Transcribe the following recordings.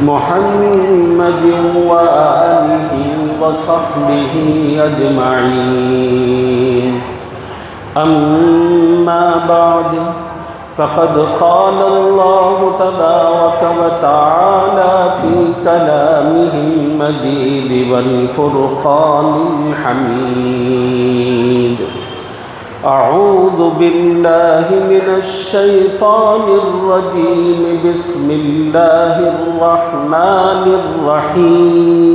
محمد وآله وصحبه أجمعين. أما بعد، فقد قال الله تبارك وتعالى في كلامه المجيد والفرقان الحميد: أعوذ بالله من الشيطان الرجيم. بسم الله الرحمن الرحيم.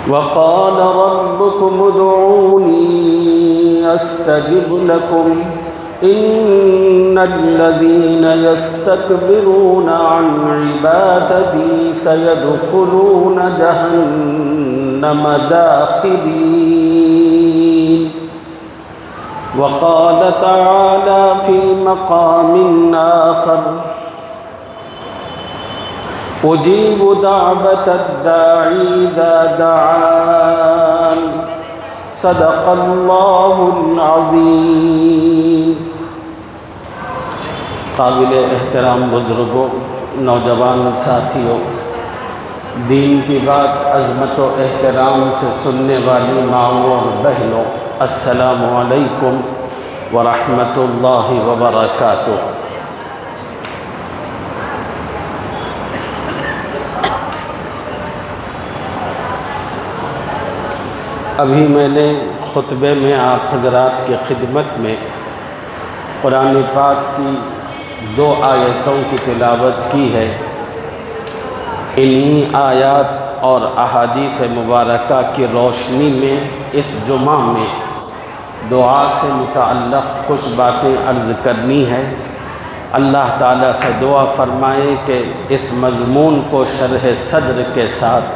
وقال ربكم ادعوني أستجب لكم إن الذين يستكبرون عن عبادتي سيدخلون جهنم داخرين. وقال تعالى في مقام آخر: أجيب دعوة الداعي إذا دعان. صدق الله العظيم. قابل احترام بزرگوں، نوجوان ساتھیوں، دین کی بات عظمت و احترام سے سننے والی ماؤں اور بہنوں، السلام علیکم ورحمۃ اللہ وبرکاتہ۔ ابھی میں نے خطبے میں آپ حضرات کی خدمت میں قرآن پاک کی 2 آیتوں کی تلاوت کی ہے۔ انہی آیات اور احادیث مبارکہ کی روشنی میں اس جمعہ میں دعا سے متعلق کچھ باتیں عرض کرنی ہے۔ اللہ تعالیٰ سے دعا فرمائیں کہ اس مضمون کو شرح صدر کے ساتھ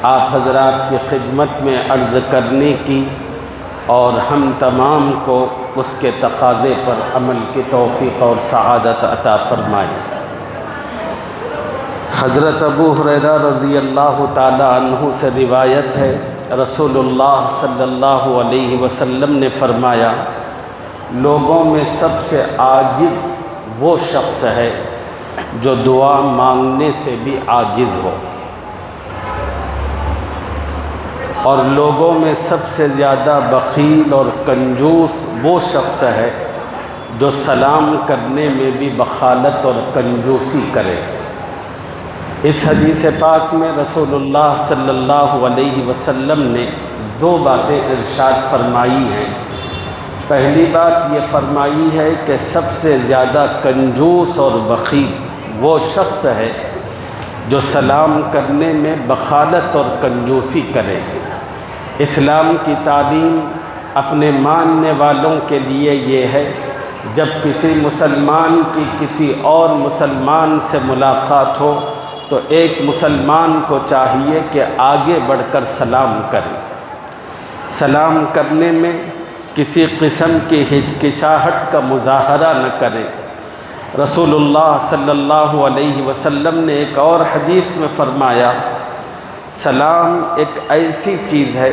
آپ حضرات کی خدمت میں عرض کرنے کی اور ہم تمام کو اس کے تقاضے پر عمل کی توفیق اور سعادت عطا فرمائے۔ حضرت ابو ہریرہ رضی اللہ تعالی عنہ سے روایت ہے، رسول اللہ صلی اللہ علیہ وسلم نے فرمایا: لوگوں میں سب سے عاجز وہ شخص ہے جو دعا مانگنے سے بھی عاجز ہو، اور لوگوں میں سب سے زیادہ بخیل اور کنجوس وہ شخص ہے جو سلام کرنے میں بھی بخالت اور کنجوسی کرے۔ اس حدیث پاک میں رسول اللہ صلی اللہ علیہ وسلم نے 2 باتیں ارشاد فرمائی ہیں۔ پہلی بات یہ فرمائی ہے کہ سب سے زیادہ کنجوس اور بخیل وہ شخص ہے جو سلام کرنے میں بخالت اور کنجوسی کرے۔ اسلام کی تعلیم اپنے ماننے والوں کے لیے یہ ہے، جب کسی مسلمان کی کسی اور مسلمان سے ملاقات ہو تو ایک مسلمان کو چاہیے کہ آگے بڑھ کر سلام کرے۔ سلام کرنے میں کسی قسم کی ہچکچاہٹ کا مظاہرہ نہ کرے۔ رسول اللہ صلی اللہ علیہ وسلم نے ایک اور حدیث میں فرمایا: سلام ایک ایسی چیز ہے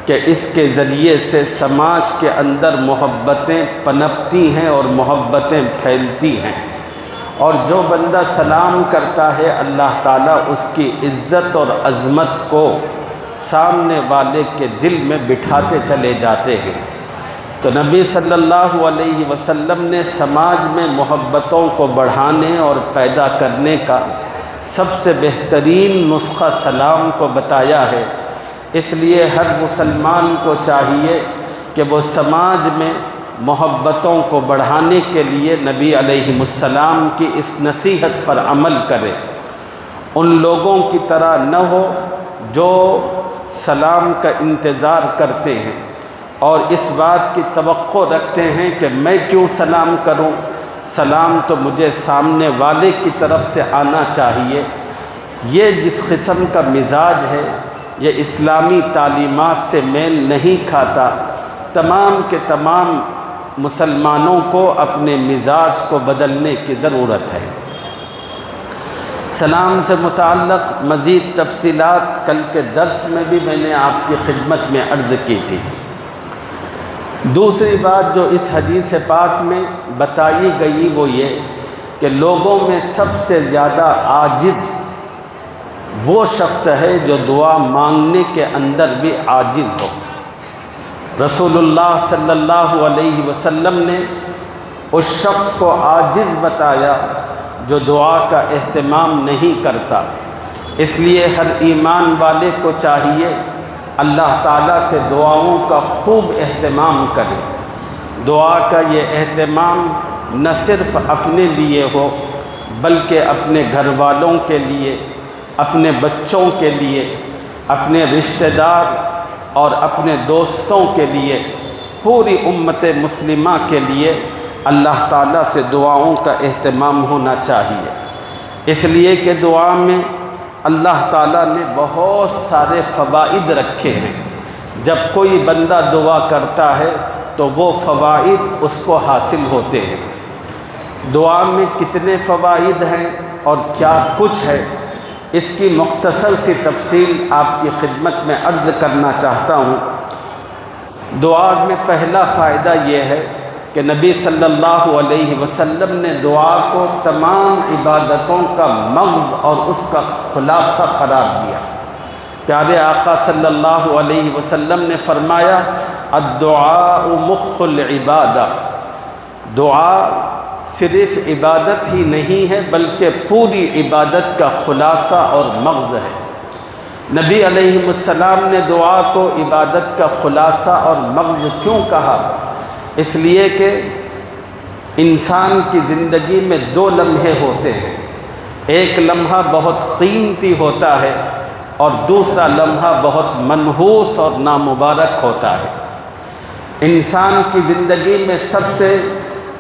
کہ اس کے ذریعے سے سماج کے اندر محبتیں پنپتی ہیں اور محبتیں پھیلتی ہیں، اور جو بندہ سلام کرتا ہے اللہ تعالیٰ اس کی عزت اور عظمت کو سامنے والے کے دل میں بٹھاتے چلے جاتے ہیں۔ تو نبی صلی اللہ علیہ وسلم نے سماج میں محبتوں کو بڑھانے اور پیدا کرنے کا سب سے بہترین نسخہ سلام کو بتایا ہے۔ اس لیے ہر مسلمان کو چاہیے کہ وہ سماج میں محبتوں کو بڑھانے کے لیے نبی علیہ السلام کی اس نصیحت پر عمل کرے۔ ان لوگوں کی طرح نہ ہو جو سلام کا انتظار کرتے ہیں اور اس بات کی توقع رکھتے ہیں کہ میں کیوں سلام کروں، سلام تو مجھے سامنے والے کی طرف سے آنا چاہیے۔ یہ جس قسم کا مزاج ہے یہ اسلامی تعلیمات سے میل نہیں کھاتا۔ تمام کے تمام مسلمانوں کو اپنے مزاج کو بدلنے کی ضرورت ہے۔ سلام سے متعلق مزید تفصیلات کل کے درس میں بھی میں نے آپ کی خدمت میں عرض کی تھی۔ دوسری بات جو اس حدیث پاک میں بتائی گئی وہ یہ کہ لوگوں میں سب سے زیادہ عاجز وہ شخص ہے جو دعا مانگنے کے اندر بھی عاجز ہو۔ رسول اللہ صلی اللہ علیہ وسلم نے اس شخص کو عاجز بتایا جو دعا کا اہتمام نہیں کرتا۔ اس لیے ہر ایمان والے کو چاہیے اللہ تعالیٰ سے دعاؤں کا خوب اہتمام کرے۔ دعا کا یہ اہتمام نہ صرف اپنے لیے ہو بلکہ اپنے گھر والوں کے لیے، اپنے بچوں کے لیے، اپنے رشتہ دار اور اپنے دوستوں کے لیے، پوری امت مسلمہ کے لیے اللہ تعالیٰ سے دعاؤں کا اہتمام ہونا چاہیے۔ اس لیے کہ دعا میں اللہ تعالیٰ نے بہت سارے فوائد رکھے ہیں۔ جب کوئی بندہ دعا کرتا ہے تو وہ فوائد اس کو حاصل ہوتے ہیں۔ دعا میں کتنے فوائد ہیں اور کیا کچھ ہے، اس کی مختصر سی تفصیل آپ کی خدمت میں عرض کرنا چاہتا ہوں۔ دعا میں پہلا فائدہ یہ ہے کہ نبی صلی اللہ علیہ وسلم نے دعا کو تمام عبادتوں کا مغز اور اس کا خلاصہ قرار دیا۔ پیارے آقا صلی اللہ علیہ وسلم نے فرمایا الدعاء مخ العبادہ، دعا صرف عبادت ہی نہیں ہے بلکہ پوری عبادت کا خلاصہ اور مغز ہے۔ نبی علیہ السلام نے دعا کو عبادت کا خلاصہ اور مغز کیوں کہا؟ اس لیے کہ انسان کی زندگی میں دو لمحے ہوتے ہیں، ایک لمحہ بہت قیمتی ہوتا ہے اور دوسرا لمحہ بہت منحوس اور نامبارک ہوتا ہے۔ انسان کی زندگی میں سب سے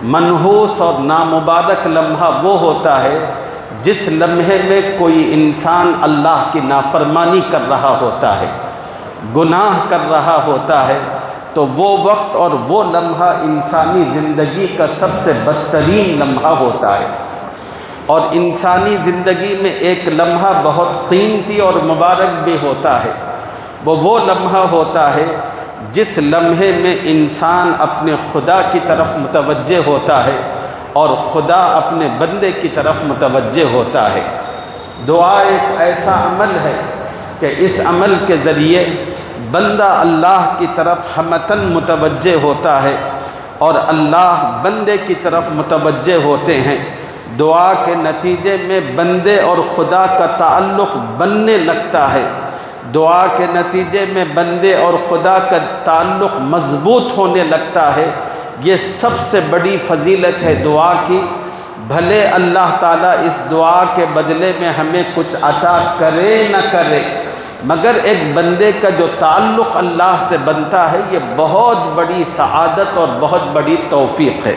منحوس اور نامبارک لمحہ وہ ہوتا ہے جس لمحے میں کوئی انسان اللہ کی نافرمانی کر رہا ہوتا ہے، گناہ کر رہا ہوتا ہے، تو وہ وقت اور وہ لمحہ انسانی زندگی کا سب سے بدترین لمحہ ہوتا ہے۔ اور انسانی زندگی میں ایک لمحہ بہت قیمتی اور مبارک بھی ہوتا ہے، وہ لمحہ ہوتا ہے جس لمحے میں انسان اپنے خدا کی طرف متوجہ ہوتا ہے اور خدا اپنے بندے کی طرف متوجہ ہوتا ہے۔ دعا ایک ایسا عمل ہے کہ اس عمل کے ذریعے بندہ اللہ کی طرف ہمتاً متوجہ ہوتا ہے اور اللہ بندے کی طرف متوجہ ہوتے ہیں۔ دعا کے نتیجے میں بندے اور خدا کا تعلق بننے لگتا ہے، دعا کے نتیجے میں بندے اور خدا کا تعلق مضبوط ہونے لگتا ہے۔ یہ سب سے بڑی فضیلت ہے دعا کی۔ بھلے اللہ تعالیٰ اس دعا کے بدلے میں ہمیں کچھ عطا کرے نہ کرے، مگر ایک بندے کا جو تعلق اللہ سے بنتا ہے یہ بہت بڑی سعادت اور بہت بڑی توفیق ہے۔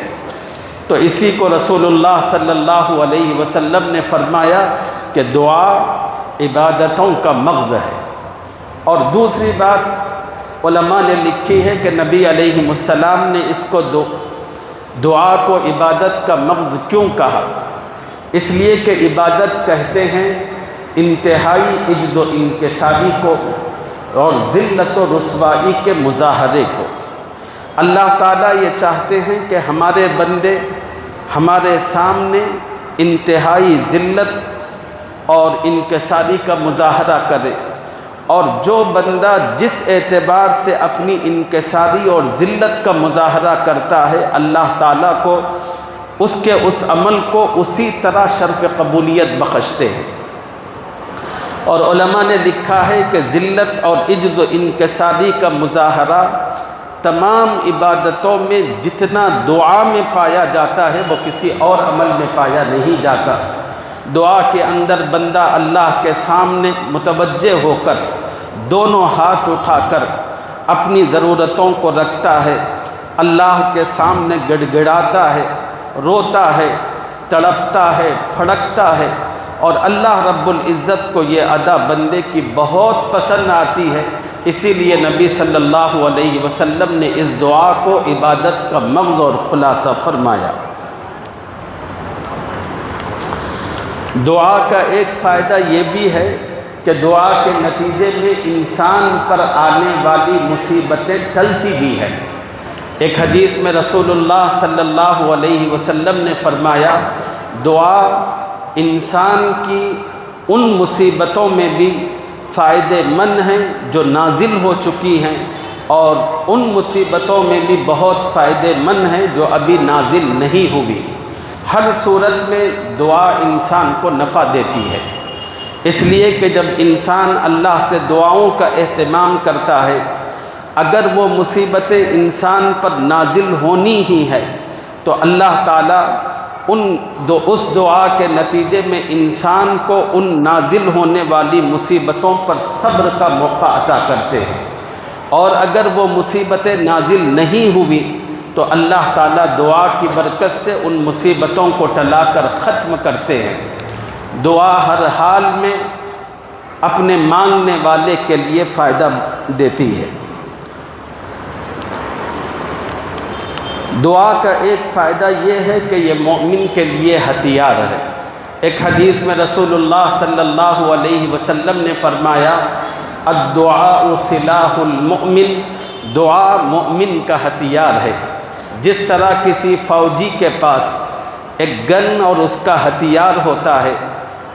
تو اسی کو رسول اللہ صلی اللہ علیہ وسلم نے فرمایا کہ دعا عبادتوں کا مغز ہے۔ اور دوسری بات علماء نے لکھی ہے کہ نبی علیہ السلام نے اس کو دعا کو عبادت کا مغز کیوں کہا؟ اس لیے کہ عبادت کہتے ہیں انتہائی عجز و انکساری کو اور ذلت و رسوائی کے مظاہرے کو۔ اللہ تعالیٰ یہ چاہتے ہیں کہ ہمارے بندے ہمارے سامنے انتہائی ذلت اور انکساری کا مظاہرہ کرے، اور جو بندہ جس اعتبار سے اپنی انکساری اور ذلت کا مظاہرہ کرتا ہے اللہ تعالیٰ کو اس کے اس عمل کو اسی طرح شرف قبولیت بخشتے ہیں۔ اور علماء نے لکھا ہے کہ ذلت اور عجز و انکساری کا مظاہرہ تمام عبادتوں میں جتنا دعا میں پایا جاتا ہے وہ کسی اور عمل میں پایا نہیں جاتا۔ دعا کے اندر بندہ اللہ کے سامنے متوجہ ہو کر دونوں ہاتھ اٹھا کر اپنی ضرورتوں کو رکھتا ہے، اللہ کے سامنے گڑ گڑاتا ہے، روتا ہے، تڑپتا ہے، پھڑکتا ہے، اور اللہ رب العزت کو یہ ادا بندے کی بہت پسند آتی ہے۔ اسی لیے نبی صلی اللہ علیہ وسلم نے اس دعا کو عبادت کا مغز اور خلاصہ فرمایا۔ دعا کا ایک فائدہ یہ بھی ہے کہ دعا کے نتیجے میں انسان پر آنے والی مصیبتیں ٹلتی بھی ہیں۔ ایک حدیث میں رسول اللہ صلی اللہ علیہ وسلم نے فرمایا، دعا انسان کی ان مصیبتوں میں بھی فائدے مند ہیں جو نازل ہو چکی ہیں، اور ان مصیبتوں میں بھی بہت فائدے مند ہیں جو ابھی نازل نہیں ہوئی۔ ہر صورت میں دعا انسان کو نفع دیتی ہے، اس لیے کہ جب انسان اللہ سے دعاؤں کا اہتمام کرتا ہے، اگر وہ مصیبتیں انسان پر نازل ہونی ہی ہے تو اللہ تعالیٰ اس دعا کے نتیجے میں انسان کو ان نازل ہونے والی مصیبتوں پر صبر کا موقع عطا کرتے ہیں، اور اگر وہ مصیبتیں نازل نہیں ہوئی تو اللہ تعالیٰ دعا کی برکت سے ان مصیبتوں کو ٹلا کر ختم کرتے ہیں۔ دعا ہر حال میں اپنے مانگنے والے کے لیے فائدہ دیتی ہے۔ دعا کا ایک فائدہ یہ ہے کہ یہ مومن کے لیے ہتھیار ہے۔ ایک حدیث میں رسول اللہ صلی اللہ علیہ وسلم نے فرمایا، الدعاء سلاح المؤمن، دعا مومن کا ہتھیار ہے۔ جس طرح کسی فوجی کے پاس ایک گن اور اس کا ہتھیار ہوتا ہے،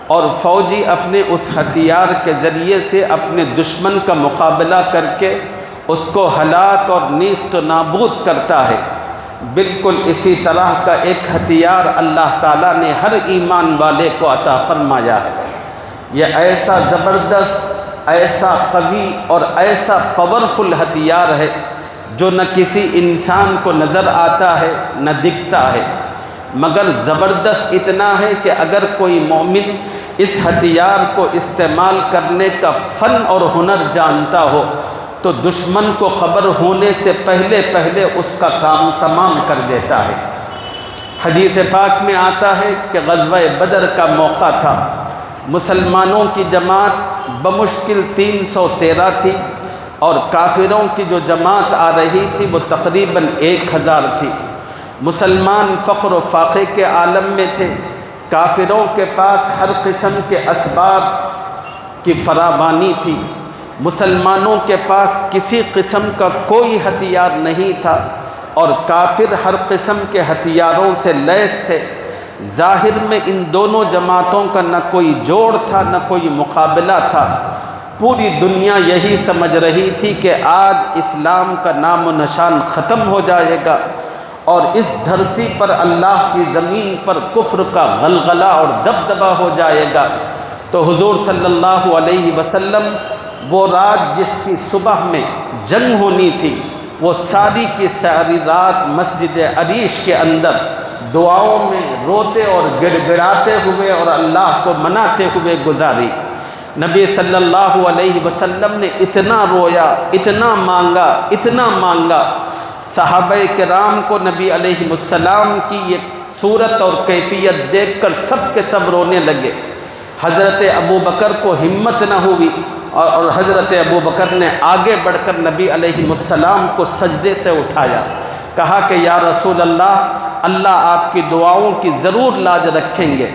اور فوجی اپنے اس ہتھیار کے ذریعے سے اپنے دشمن کا مقابلہ کر کے اس کو ہلاک اور نیست و نابود کرتا ہے، بالکل اسی طرح کا ایک ہتھیار اللہ تعالیٰ نے ہر ایمان والے کو عطا فرمایا ہے۔ یہ ایسا زبردست، ایسا قوی اور ایسا پاورفل ہتھیار ہے جو نہ کسی انسان کو نظر آتا ہے نہ دکھتا ہے، مگر زبردست اتنا ہے کہ اگر کوئی مومن اس ہتھیار کو استعمال کرنے کا فن اور ہنر جانتا ہو تو دشمن کو خبر ہونے سے پہلے اس کا کام تمام کر دیتا ہے۔ حدیث پاک میں آتا ہے کہ غزوہ بدر کا موقع تھا، مسلمانوں کی جماعت بمشکل 313 تھی، اور کافروں کی جو جماعت آ رہی تھی وہ تقریباً 1000 تھی۔ مسلمان فقر و فاقے کے عالم میں تھے، کافروں کے پاس ہر قسم کے اسباب کی فراوانی تھی، مسلمانوں کے پاس کسی قسم کا کوئی ہتھیار نہیں تھا، اور کافر ہر قسم کے ہتھیاروں سے لیس تھے۔ ظاہر میں ان دونوں جماعتوں کا نہ کوئی جوڑ تھا نہ کوئی مقابلہ تھا۔ پوری دنیا یہی سمجھ رہی تھی کہ آج اسلام کا نام و نشان ختم ہو جائے گا، اور اس دھرتی پر اللہ کی زمین پر کفر کا غلغلہ اور دبدبہ ہو جائے گا۔ تو حضور صلی اللہ علیہ وسلم وہ رات جس کی صبح میں جنگ ہونی تھی، وہ ساری کی ساری رات مسجد عریش کے اندر دعاؤں میں روتے اور گڑ گڑاتے ہوئے اور اللہ کو مناتے ہوئے گزاری۔ نبی صلی اللہ علیہ وسلم نے اتنا رویا، اتنا مانگا، صحابہ کرام کو نبی علیہ السلام کی یہ صورت اور کیفیت دیکھ کر سب کے سب رونے لگے۔ حضرت ابو بکر کو ہمت نہ ہوئی، اور حضرت ابو بکر نے آگے بڑھ کر نبی علیہ السلام کو سجدے سے اٹھایا، کہا کہ یا رسول اللہ آپ کی دعاؤں کی ضرور لاج رکھیں گے۔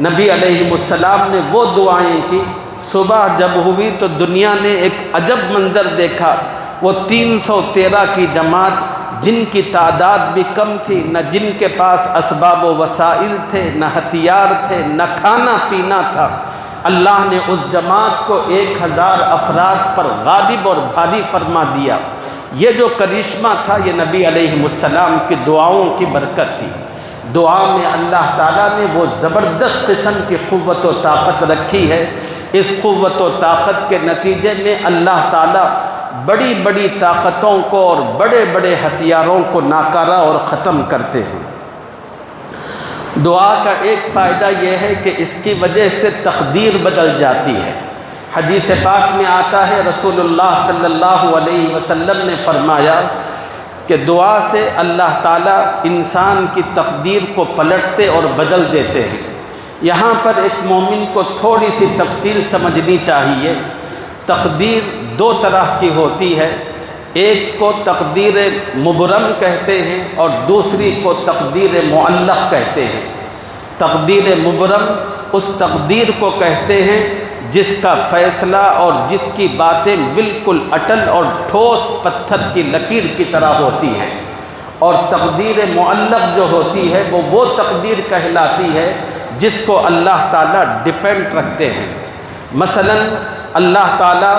نبی علیہ السلام نے وہ دعائیں کی۔ صبح جب ہوئی تو دنیا نے ایک عجب منظر دیکھا، وہ 313 کی جماعت جن کی تعداد بھی کم تھی، نہ جن کے پاس اسباب و وسائل تھے، نہ ہتھیار تھے، نہ کھانا پینا تھا، اللہ نے اس جماعت کو 1000 افراد پر غالب اور بھاری فرما دیا۔ یہ جو کرشمہ تھا یہ نبی علیہ السلام کی دعاؤں کی برکت تھی۔ دعا میں اللہ تعالیٰ نے وہ زبردست قسم کی قوت و طاقت رکھی ہے۔ اس قوت و طاقت کے نتیجے میں اللہ تعالیٰ بڑی بڑی طاقتوں کو اور بڑے بڑے ہتھیاروں کو ناکارہ اور ختم کرتے ہیں۔ دعا کا ایک فائدہ یہ ہے کہ اس کی وجہ سے تقدیر بدل جاتی ہے۔ حدیث پاک میں آتا ہے، رسول اللہ صلی اللہ علیہ وسلم نے فرمایا کہ دعا سے اللہ تعالیٰ انسان کی تقدیر کو پلٹتے اور بدل دیتے ہیں۔ یہاں پر ایک مومن کو تھوڑی سی تفصیل سمجھنی چاہیے۔ تقدیر 2 طرح کی ہوتی ہے، ایک کو تقدیر مبرم کہتے ہیں اور دوسری کو تقدیر معلق کہتے ہیں۔ تقدیر مبرم اس تقدیر کو کہتے ہیں جس کا فیصلہ اور جس کی باتیں بالکل اٹل اور ٹھوس پتھر کی لکیر کی طرح ہوتی ہیں۔ اور تقدیر معلق جو ہوتی ہے وہ تقدیر کہلاتی ہے جس کو اللہ تعالیٰ ڈیپینڈ رکھتے ہیں۔ مثلا اللہ تعالیٰ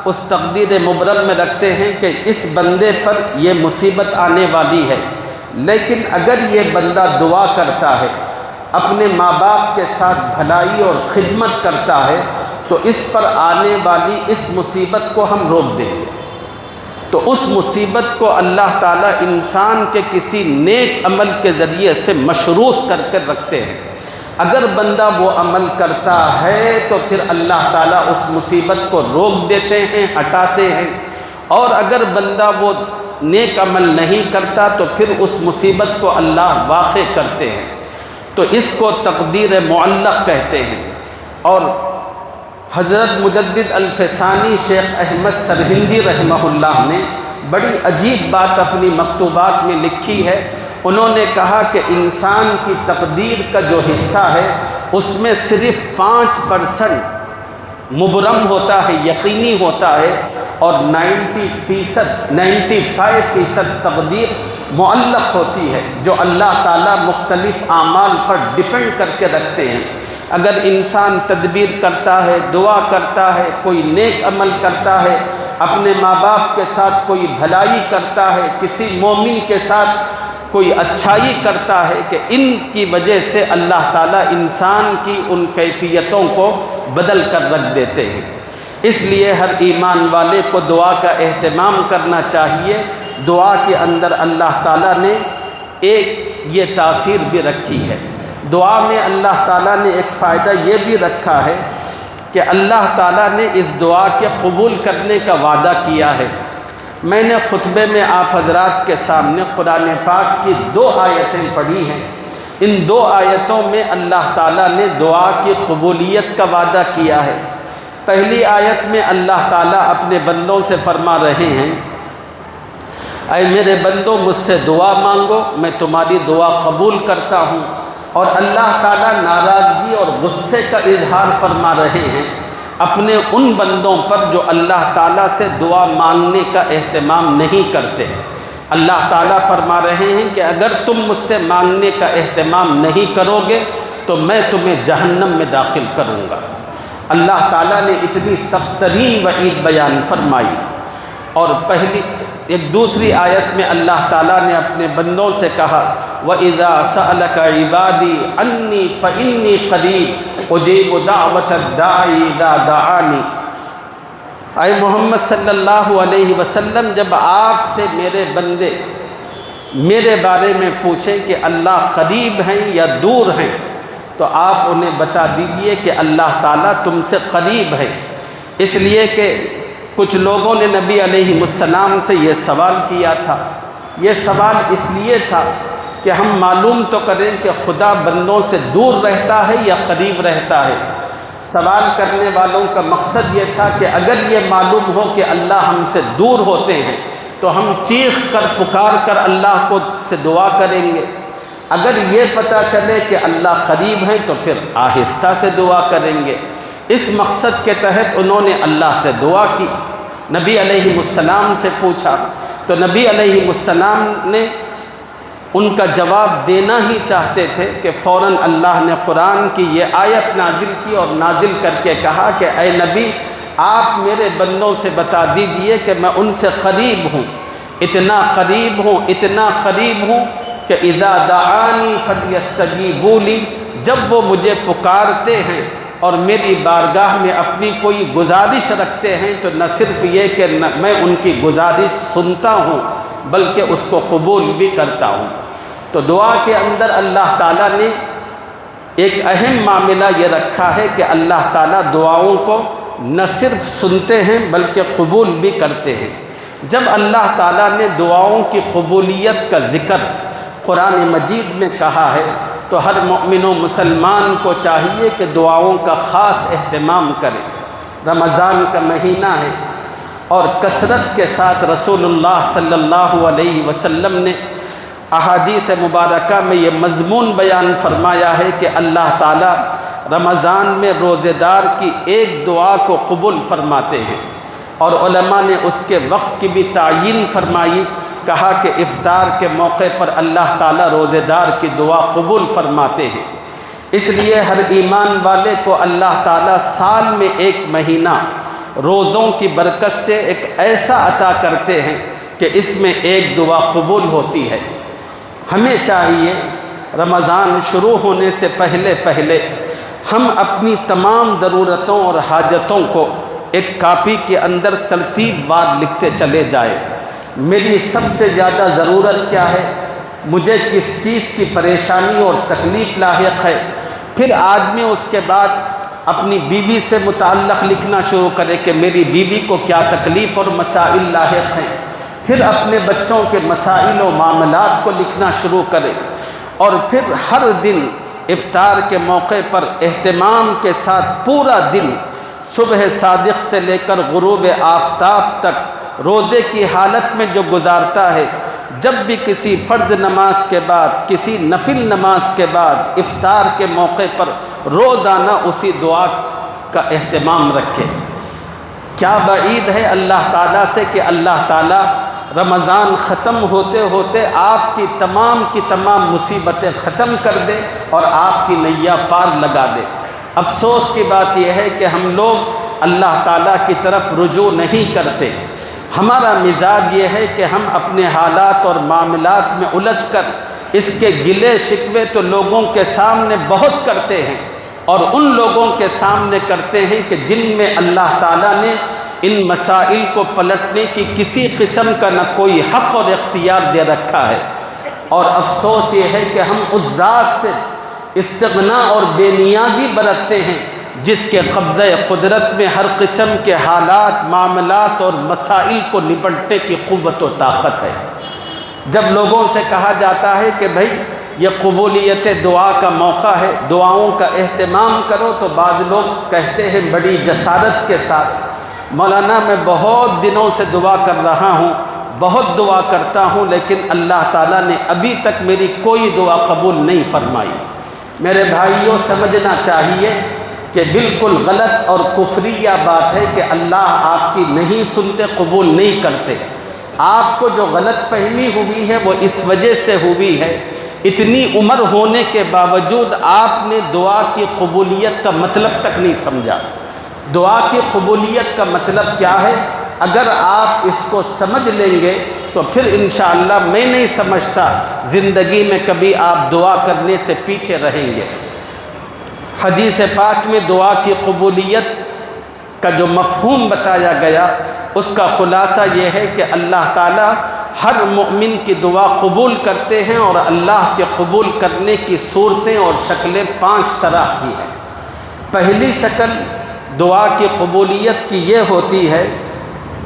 اس تقدیر مبرم میں رکھتے ہیں کہ اس بندے پر یہ مصیبت آنے والی ہے، لیکن اگر یہ بندہ دعا کرتا ہے، اپنے ماں باپ کے ساتھ بھلائی اور خدمت کرتا ہے، تو اس پر آنے والی اس مصیبت کو ہم روک دیں گے۔ تو اس مصیبت کو اللہ تعالیٰ انسان کے کسی نیک عمل کے ذریعے سے مشروط کر کے رکھتے ہیں۔ اگر بندہ وہ عمل کرتا ہے تو پھر اللہ تعالیٰ اس مصیبت کو روک دیتے ہیں، ہٹاتے ہیں، اور اگر بندہ وہ نیک عمل نہیں کرتا تو پھر اس مصیبت کو اللہ واقع کرتے ہیں۔ تو اس کو تقدیر معلق کہتے ہیں۔ اور حضرت مجدد الفسانی شیخ احمد سرہندی رحمہ اللہ نے بڑی عجیب بات اپنی مکتوبات میں لکھی ہے۔ انہوں نے کہا کہ انسان کی تقدیر کا جو حصہ ہے اس میں صرف 5% مبرم ہوتا ہے، یقینی ہوتا ہے، اور 95% تقدیر معلق ہوتی ہے جو اللہ تعالیٰ مختلف اعمال پر ڈیپینڈ کر کے رکھتے ہیں۔ اگر انسان تدبیر کرتا ہے، دعا کرتا ہے، کوئی نیک عمل کرتا ہے، اپنے ماں باپ کے ساتھ کوئی بھلائی کرتا ہے، کسی مومن کے ساتھ کوئی اچھائی کرتا ہے، کہ ان کی وجہ سے اللہ تعالیٰ انسان کی ان کیفیتوں کو بدل کر رکھ دیتے ہیں۔ اس لیے ہر ایمان والے کو دعا کا اہتمام کرنا چاہیے۔ دعا کے اندر اللہ تعالیٰ نے ایک یہ تاثیر بھی رکھی ہے۔ دعا میں اللہ تعالیٰ نے ایک فائدہ یہ بھی رکھا ہے کہ اللہ تعالیٰ نے اس دعا کے قبول کرنے کا وعدہ کیا ہے۔ میں نے خطبے میں آپ حضرات کے سامنے قرآن پاک کی 2 آیتیں پڑھی ہیں۔ ان 2 آیتوں میں اللہ تعالیٰ نے دعا کی قبولیت کا وعدہ کیا ہے۔ پہلی آیت میں اللہ تعالیٰ اپنے بندوں سے فرما رہے ہیں، اے میرے بندوں مجھ سے دعا مانگو، میں تمہاری دعا قبول کرتا ہوں۔ اور اللہ تعالیٰ ناراضگی اور غصے کا اظہار فرما رہے ہیں اپنے ان بندوں پر جو اللہ تعالیٰ سے دعا مانگنے کا اہتمام نہیں کرتے۔ اللہ تعالیٰ فرما رہے ہیں کہ اگر تم مجھ سے مانگنے کا اہتمام نہیں کرو گے تو میں تمہیں جہنم میں داخل کروں گا۔ اللہ تعالیٰ نے اتنی سخت ترین وعید بیان فرمائی۔ اور ایک دوسری آیت میں اللہ تعالیٰ نے اپنے بندوں سے کہا، وَإِذَا سَأَلَكَ عِبَادِي عَنِّي فَإِنِّي قَرِيبٌ أُجِيبُ دَعْوَةَ الدَّاعِ إِذَا دَعَانِ۔ اے محمد صلی اللہ علیہ وسلم، جب آپ سے میرے بندے میرے بارے میں پوچھیں کہ اللہ قریب ہیں یا دور ہیں، تو آپ انہیں بتا دیجئے کہ اللہ تعالیٰ تم سے قریب ہے۔ اس لیے کہ کچھ لوگوں نے نبی علیہ السلام سے یہ سوال کیا تھا۔ یہ سوال اس لیے تھا کہ ہم معلوم تو کریں کہ خدا بندوں سے دور رہتا ہے یا قریب رہتا ہے۔ سوال کرنے والوں کا مقصد یہ تھا کہ اگر یہ معلوم ہو کہ اللہ ہم سے دور ہوتے ہیں تو ہم چیخ کر پکار کر اللہ کو سے دعا کریں گے، اگر یہ پتہ چلے کہ اللہ قریب ہیں تو پھر آہستہ سے دعا کریں گے۔ اس مقصد کے تحت انہوں نے اللہ سے دعا کی، نبی علیہ السلام سے پوچھا، تو نبی علیہ السلام نے ان کا جواب دینا ہی چاہتے تھے کہ فوراً اللہ نے قرآن کی یہ آیت نازل کی اور نازل کر کے کہا کہ اے نبی، آپ میرے بندوں سے بتا دیجئے کہ میں ان سے قریب ہوں، اتنا قریب ہوں، اتنا قریب ہوں کہ اذا دعانی فلیستجیبوا لی، جب وہ مجھے پکارتے ہیں اور میری بارگاہ میں اپنی کوئی گزارش رکھتے ہیں تو نہ صرف یہ کہ میں ان کی گزارش سنتا ہوں بلکہ اس کو قبول بھی کرتا ہوں۔ تو دعا کے اندر اللہ تعالیٰ نے ایک اہم معاملہ یہ رکھا ہے کہ اللہ تعالیٰ دعاؤں کو نہ صرف سنتے ہیں بلکہ قبول بھی کرتے ہیں۔ جب اللہ تعالیٰ نے دعاؤں کی قبولیت کا ذکر قرآن مجید میں کہا ہے تو ہر مومن و مسلمان کو چاہیے کہ دعاؤں کا خاص اہتمام کرے۔ رمضان کا مہینہ ہے اور کثرت کے ساتھ رسول اللہ صلی اللہ علیہ وسلم نے احادیث مبارکہ میں یہ مضمون بیان فرمایا ہے کہ اللہ تعالیٰ رمضان میں روزے دار کی ایک دعا کو قبول فرماتے ہیں، اور علماء نے اس کے وقت کی بھی تعیین فرمائی کہا کہ افطار کے موقع پر اللہ تعالیٰ روزے دار کی دعا قبول فرماتے ہیں، اس لیے ہر ایمان والے کو اللہ تعالیٰ سال میں ایک مہینہ روزوں کی برکت سے ایک ایسا عطا کرتے ہیں کہ اس میں ایک دعا قبول ہوتی ہے۔ ہمیں چاہیے رمضان شروع ہونے سے پہلے ہم اپنی تمام ضرورتوں اور حاجتوں کو ایک کاپی کے اندر ترتیب وار لکھتے چلے جائے۔ میری سب سے زیادہ ضرورت کیا ہے، مجھے کس چیز کی پریشانی اور تکلیف لاحق ہے، پھر آدمی اس کے بعد اپنی بیوی سے متعلق لکھنا شروع کرے کہ میری بیوی کو کیا تکلیف اور مسائل لاحق ہیں، پھر اپنے بچوں کے مسائل و معاملات کو لکھنا شروع کرے، اور پھر ہر دن افطار کے موقع پر اہتمام کے ساتھ پورا دن صبح صادق سے لے کر غروب آفتاب تک روزے کی حالت میں جو گزارتا ہے، جب بھی کسی فرض نماز کے بعد، کسی نفل نماز کے بعد افطار کے موقع پر روزانہ اسی دعا کا اہتمام رکھے۔ کیا بعید ہے اللہ تعالیٰ سے کہ اللہ تعالیٰ رمضان ختم ہوتے ہوتے آپ کی تمام مصیبتیں ختم کر دے اور آپ کی نیا پار لگا دے۔ افسوس کی بات یہ ہے کہ ہم لوگ اللہ تعالیٰ کی طرف رجوع نہیں کرتے۔ ہمارا مزاج یہ ہے کہ ہم اپنے حالات اور معاملات میں الجھ کر اس کے گلے شکوے تو لوگوں کے سامنے بہت کرتے ہیں، اور ان لوگوں کے سامنے کرتے ہیں کہ جن میں اللہ تعالیٰ نے ان مسائل کو پلٹنے کی کسی قسم کا نہ کوئی حق اور اختیار دے رکھا ہے۔ اور افسوس یہ ہے کہ ہم اس ذات سے استغنا اور بے نیازی برتتے ہیں جس کے قبضہ قدرت میں ہر قسم کے حالات، معاملات اور مسائل کو نپٹنے کی قوت و طاقت ہے۔ جب لوگوں سے کہا جاتا ہے کہ بھائی یہ قبولیت دعا کا موقع ہے، دعاؤں کا اہتمام کرو، تو بعض لوگ کہتے ہیں بڑی جسارت کے ساتھ، مولانا میں بہت دنوں سے دعا کر رہا ہوں، بہت دعا کرتا ہوں، لیکن اللہ تعالیٰ نے ابھی تک میری کوئی دعا قبول نہیں فرمائی۔ میرے بھائیوں، سمجھنا چاہیے کہ بالکل غلط اور کفریہ بات ہے کہ اللہ آپ کی نہیں سنتے، قبول نہیں کرتے۔ آپ کو جو غلط فہمی ہوئی ہے وہ اس وجہ سے ہوئی ہے، اتنی عمر ہونے کے باوجود آپ نے دعا کی قبولیت کا مطلب تک نہیں سمجھا۔ دعا کی قبولیت کا مطلب کیا ہے؟ اگر آپ اس کو سمجھ لیں گے تو پھر انشاءاللہ میں نہیں سمجھتا زندگی میں کبھی آپ دعا کرنے سے پیچھے رہیں گے۔ حدیث پاک میں دعا کی قبولیت کا جو مفہوم بتایا گیا، اس کا خلاصہ یہ ہے کہ اللہ تعالیٰ ہر مومن کی دعا قبول کرتے ہیں، اور اللہ کے قبول کرنے کی صورتیں اور شکلیں 5 طرح کی ہیں۔ پہلی شکل دعا کی قبولیت کی یہ ہوتی ہے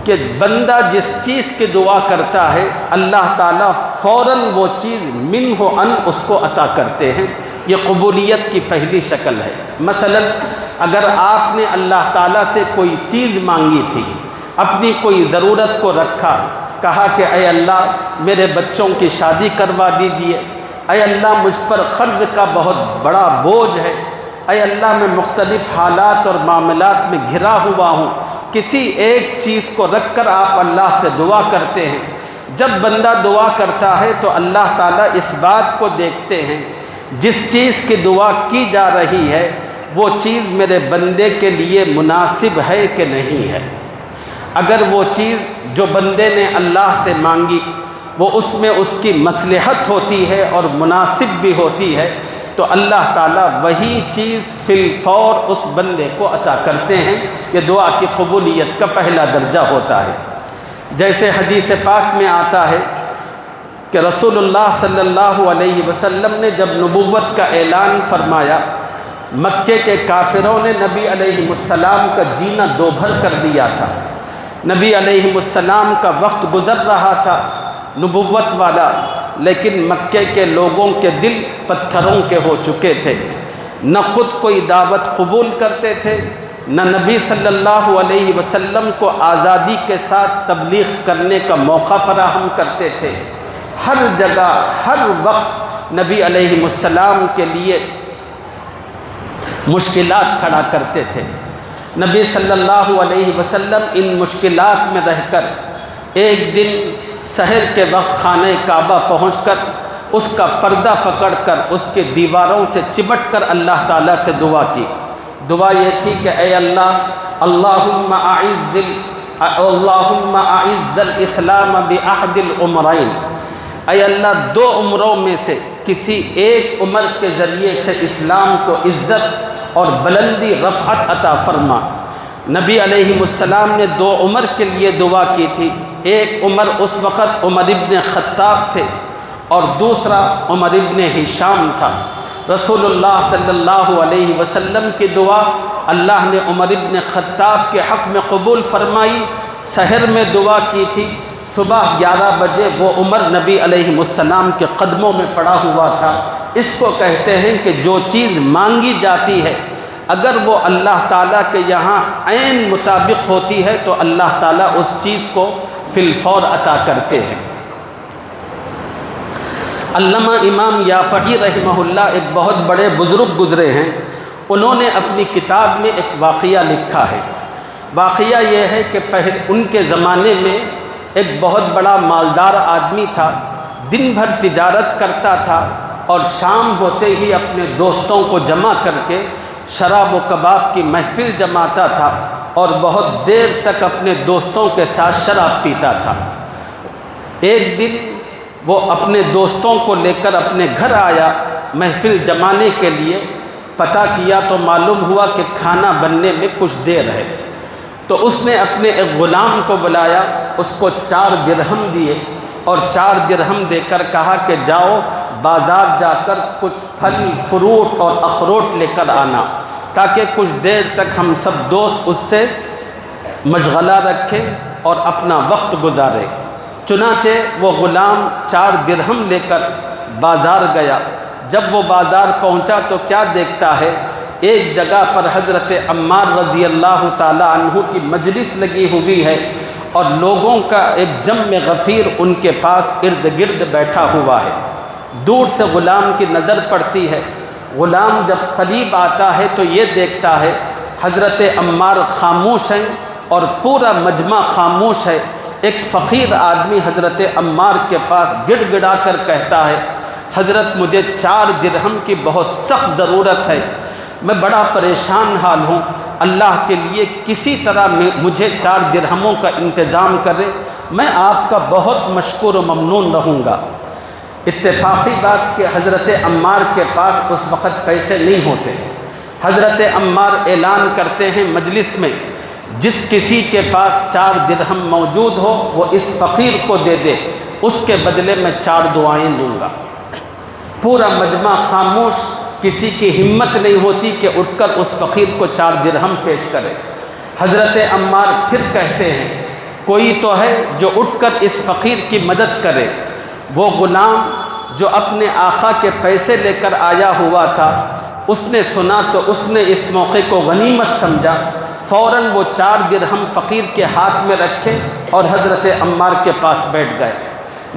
کہ بندہ جس چیز کی دعا کرتا ہے، اللہ تعالیٰ فوراً وہ چیز منہ ان اس کو عطا کرتے ہیں۔ یہ قبولیت کی پہلی شکل ہے۔ مثلا اگر آپ نے اللہ تعالیٰ سے کوئی چیز مانگی تھی، اپنی کوئی ضرورت کو رکھا، کہا کہ اے اللہ میرے بچوں کی شادی کروا دیجئے، اے اللہ مجھ پر قرض کا بہت بڑا بوجھ ہے، اے اللہ میں مختلف حالات اور معاملات میں گھرا ہوا ہوں، کسی ایک چیز کو رکھ کر آپ اللہ سے دعا کرتے ہیں۔ جب بندہ دعا کرتا ہے تو اللہ تعالیٰ اس بات کو دیکھتے ہیں جس چیز کی دعا کی جا رہی ہے وہ چیز میرے بندے کے لیے مناسب ہے کہ نہیں ہے۔ اگر وہ چیز جو بندے نے اللہ سے مانگی وہ اس میں اس کی مصلحت ہوتی ہے اور مناسب بھی ہوتی ہے، تو اللہ تعالیٰ وہی چیز فی الفور اس بندے کو عطا کرتے ہیں۔ یہ دعا کی قبولیت کا پہلا درجہ ہوتا ہے۔ جیسے حدیث پاک میں آتا ہے کہ رسول اللہ صلی اللہ علیہ وسلم نے جب نبوت کا اعلان فرمایا، مکے کے کافروں نے نبی علیہ السلام کا جینا دوبھر کر دیا تھا۔ نبی علیہ السلام کا وقت گزر رہا تھا نبوت والا، لیکن مکے کے لوگوں کے دل پتھروں کے ہو چکے تھے، نہ خود کوئی دعوت قبول کرتے تھے، نہ نبی صلی اللہ علیہ وسلم کو آزادی کے ساتھ تبلیغ کرنے کا موقع فراہم کرتے تھے۔ ہر جگہ ہر وقت نبی علیہ السلام کے لیے مشکلات کھڑا کرتے تھے۔ نبی صلی اللہ علیہ وسلم ان مشکلات میں رہ کر ایک دن سحر کے وقت خانہ کعبہ پہنچ کر اس کا پردہ پکڑ کر اس کے دیواروں سے چمٹ کر اللہ تعالیٰ سے دعا کی۔ دعا یہ تھی کہ اے اللہ، اللہم اعز الاسلام باحد العمرین، اے اللہ دو عمروں میں سے کسی ایک عمر کے ذریعے سے اسلام کو عزت اور بلندی رفعت عطا فرما۔ نبی علیہ السلام نے دو عمر کے لیے دعا کی تھی۔ ایک عمر اس وقت عمر ابن خطاب تھے اور دوسرا عمر ابن ہشام تھا۔ رسول اللہ صلی اللہ علیہ وسلم کی دعا اللہ نے عمر ابن خطاب کے حق میں قبول فرمائی۔ سحر میں دعا کی تھی، صبح 11 بجے وہ عمر نبی علیہ السلام کے قدموں میں پڑا ہوا تھا۔ اس کو کہتے ہیں کہ جو چیز مانگی جاتی ہے اگر وہ اللہ تعالیٰ کے یہاں عین مطابق ہوتی ہے تو اللہ تعالیٰ اس چیز کو فی الفور عطا کرتے ہیں۔ علامہ امام یافعی رحمہ اللہ ایک بہت بڑے بزرگ گزرے ہیں، انہوں نے اپنی کتاب میں ایک واقعہ لکھا ہے۔ واقعہ یہ ہے کہ ان کے زمانے میں ایک بہت بڑا مالدار آدمی تھا، دن بھر تجارت کرتا تھا اور شام ہوتے ہی اپنے دوستوں کو جمع کر کے شراب و کباب کی محفل جماتا تھا اور بہت دیر تک اپنے دوستوں کے ساتھ شراب پیتا تھا۔ ایک دن وہ اپنے دوستوں کو لے کر اپنے گھر آیا محفل جمانے کے لیے، پتہ کیا تو معلوم ہوا کہ کھانا بننے میں کچھ دیر ہے۔ تو اس نے اپنے ایک غلام کو بلایا، اس کو 4 درہم دیے اور 4 درہم دے کر کہا کہ جاؤ بازار جا کر کچھ پھل فروٹ اور اخروٹ لے کر آنا تاکہ کچھ دیر تک ہم سب دوست اس سے مشغلہ رکھیں اور اپنا وقت گزارے۔ چنانچہ وہ غلام 4 درہم لے کر بازار گیا۔ جب وہ بازار پہنچا تو کیا دیکھتا ہے، ایک جگہ پر حضرت عمار رضی اللہ تعالی عنہ کی مجلس لگی ہوئی ہے اور لوگوں کا ایک جم غفیر ان کے پاس ارد گرد بیٹھا ہوا ہے۔ دور سے غلام کی نظر پڑتی ہے۔ غلام جب قریب آتا ہے تو یہ دیکھتا ہے حضرت عمار خاموش ہیں اور پورا مجمع خاموش ہے۔ ایک فقیر آدمی حضرت عمار کے پاس گڑ گڑا کر کہتا ہے، حضرت مجھے 4 درہم کی بہت سخت ضرورت ہے، میں بڑا پریشان حال ہوں، اللہ کے لیے کسی طرح مجھے 4 درہموں کا انتظام کرے، میں آپ کا بہت مشکور و ممنون رہوں گا۔ اتفاقی بات کہ حضرت عمار کے پاس اس وقت پیسے نہیں ہوتے۔ حضرت عمار اعلان کرتے ہیں مجلس میں، جس کسی کے پاس 4 درہم موجود ہو وہ اس فقیر کو دے دے، اس کے بدلے میں 4 دعائیں دوں گا۔ پورا مجمع خاموش، کسی کی ہمت نہیں ہوتی کہ اٹھ کر اس فقیر کو 4 درہم پیش کرے۔ حضرت عمار پھر کہتے ہیں، کوئی تو ہے جو اٹھ کر اس فقیر کی مدد کرے۔ وہ غلام جو اپنے آقا کے پیسے لے کر آیا ہوا تھا، اس نے سنا تو اس نے اس موقع کو غنیمت سمجھا، فوراً وہ 4 درہم فقیر کے ہاتھ میں رکھے اور حضرت عمار کے پاس بیٹھ گئے۔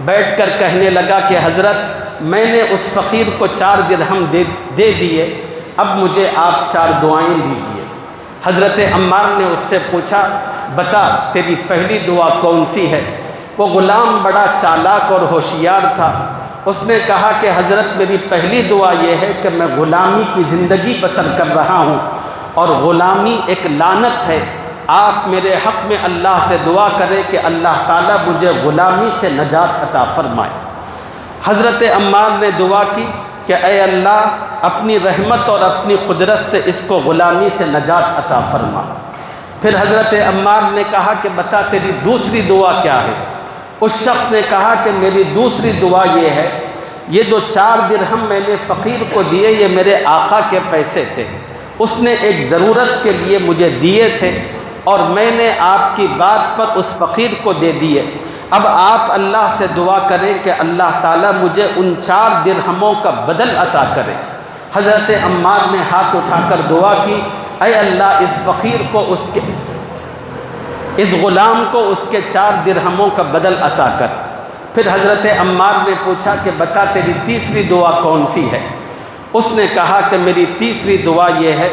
بیٹھ کر کہنے لگا کہ حضرت میں نے اس فقیر کو 4 درہم دے دیے، اب مجھے آپ 4 دعائیں دیجیے۔ حضرت عمار نے اس سے پوچھا، بتا تیری پہلی دعا کون سی ہے؟ وہ غلام بڑا چالاک اور ہوشیار تھا۔ اس نے کہا کہ حضرت میری پہلی دعا یہ ہے کہ میں غلامی کی زندگی بسر کر رہا ہوں اور غلامی ایک لعنت ہے، آپ میرے حق میں اللہ سے دعا کریں کہ اللہ تعالیٰ مجھے غلامی سے نجات عطا فرمائے۔ حضرت عمار نے دعا کی کہ اے اللہ اپنی رحمت اور اپنی قدرت سے اس کو غلامی سے نجات عطا فرما۔ پھر حضرت عمار نے کہا کہ بتا تیری دوسری دعا کیا ہے؟ اس شخص نے کہا کہ میری دوسری دعا یہ ہے، یہ جو 4 درہم میں نے فقیر کو دیے یہ میرے آقا کے پیسے تھے، اس نے ایک ضرورت کے لیے مجھے دیے تھے اور میں نے آپ کی بات پر اس فقیر کو دے دیے۔ اب آپ اللہ سے دعا کریں کہ اللہ تعالیٰ مجھے ان 4 درہموں کا بدل عطا کرے۔ حضرت عمار نے ہاتھ اٹھا کر دعا کی، اے اللہ اس فقیر کو اس غلام کو اس کے 4 درہموں کا بدل عطا کر۔ پھر حضرت عمار نے پوچھا کہ بتا تیری تیسری دعا کون سی ہے؟ اس نے کہا کہ میری تیسری دعا یہ ہے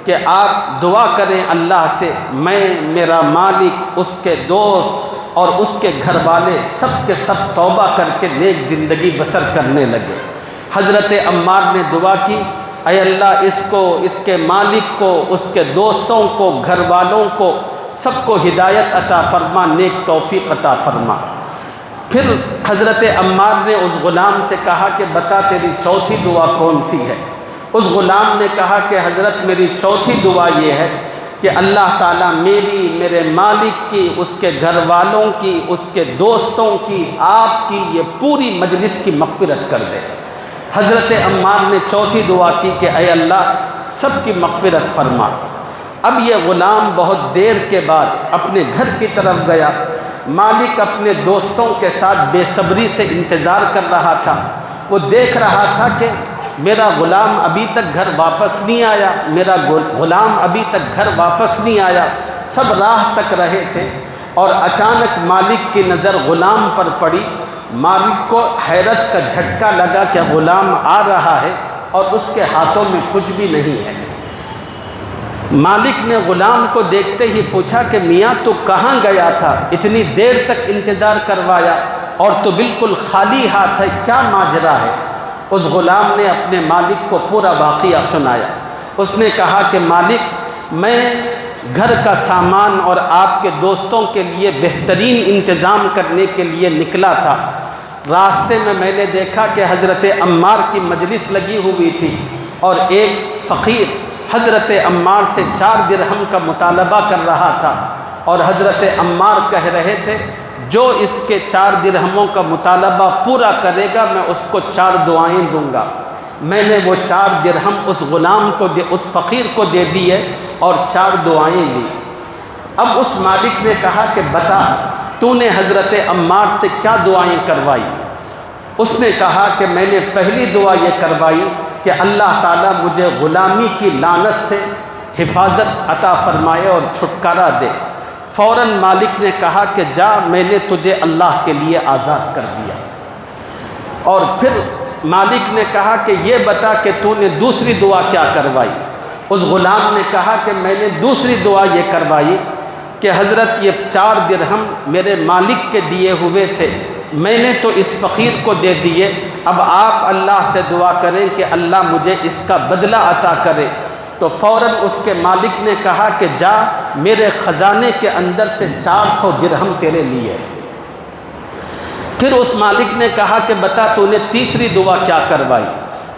کہ آپ دعا کریں اللہ سے میں، میرا مالک، اس کے دوست اور اس کے گھر والے سب کے سب توبہ کر کے نیک زندگی بسر کرنے لگے۔ حضرت عمار نے دعا کی، اے اللہ اس کو، اس کے مالک کو، اس کے دوستوں کو، گھر والوں کو، سب کو ہدایت عطا فرما، نیک توفیق عطا فرما۔ پھر حضرت عمار نے اس غلام سے کہا کہ بتا تیری چوتھی دعا کون سی ہے؟ اس غلام نے کہا کہ حضرت میری چوتھی دعا یہ ہے کہ اللہ تعالیٰ میری، میرے مالک کی، اس کے گھر والوں کی، اس کے دوستوں کی، آپ کی، یہ پوری مجلس کی مغفرت کر دے۔ حضرت عمار نے چوتھی دعا کی کہ اے اللہ سب کی مغفرت فرما۔ اب یہ غلام بہت دیر کے بعد اپنے گھر کی طرف گیا۔ مالک اپنے دوستوں کے ساتھ بے صبری سے انتظار کر رہا تھا۔ وہ دیکھ رہا تھا کہ میرا غلام ابھی تک گھر واپس نہیں آیا، میرا غلام ابھی تک گھر واپس نہیں آیا۔ سب راہ تک رہے تھے اور اچانک مالک کی نظر غلام پر پڑی۔ مالک کو حیرت کا جھٹکا لگا کہ غلام آ رہا ہے اور اس کے ہاتھوں میں کچھ بھی نہیں ہے۔ مالک نے غلام کو دیکھتے ہی پوچھا کہ میاں تو کہاں گیا تھا؟ اتنی دیر تک انتظار کروایا اور تو بالکل خالی ہاتھ ہے، کیا ماجرا ہے؟ اس غلام نے اپنے مالک کو پورا واقعہ سنایا۔ اس نے کہا کہ مالک میں گھر کا سامان اور آپ کے دوستوں کے لیے بہترین انتظام کرنے کے لیے نکلا تھا۔ راستے میں نے دیکھا کہ حضرت عمار کی مجلس لگی ہوئی تھی اور ایک فقیر حضرت عمار سے 4 درہم کا مطالبہ کر رہا تھا، اور حضرت عمار کہہ رہے تھے جو اس کے 4 درہموں کا مطالبہ پورا کرے گا میں اس کو 4 دعائیں دوں گا۔ میں نے وہ 4 درہم اس غلام کو اس فقیر کو دے دیے اور 4 دعائیں لی۔ اب اس مالک نے کہا کہ بتا تو نے حضرت عمار سے کیا دعائیں کروائی؟ اس نے کہا کہ میں نے پہلی دعا یہ کروائی کہ اللہ تعالیٰ مجھے غلامی کی لعنت سے حفاظت عطا فرمائے اور چھٹکارا دے۔ فوراً مالک نے کہا کہ جا، میں نے تجھے اللہ کے لیے آزاد کر دیا۔ اور پھر مالک نے کہا کہ یہ بتا کہ تو نے دوسری دعا کیا کروائی؟ اس غلام نے کہا کہ میں نے دوسری دعا یہ کروائی کہ حضرت یہ 4 درہم میرے مالک کے دیے ہوئے تھے، میں نے تو اس فقیر کو دے دیے، اب آپ اللہ سے دعا کریں کہ اللہ مجھے اس کا بدلہ عطا کرے۔ تو فوراً اس کے مالک نے کہا کہ جا، میرے خزانے کے اندر سے 400 درہم تیرے لیے۔ پھر اس مالک نے کہا کہ بتا تو نے تیسری دعا کیا کروائی؟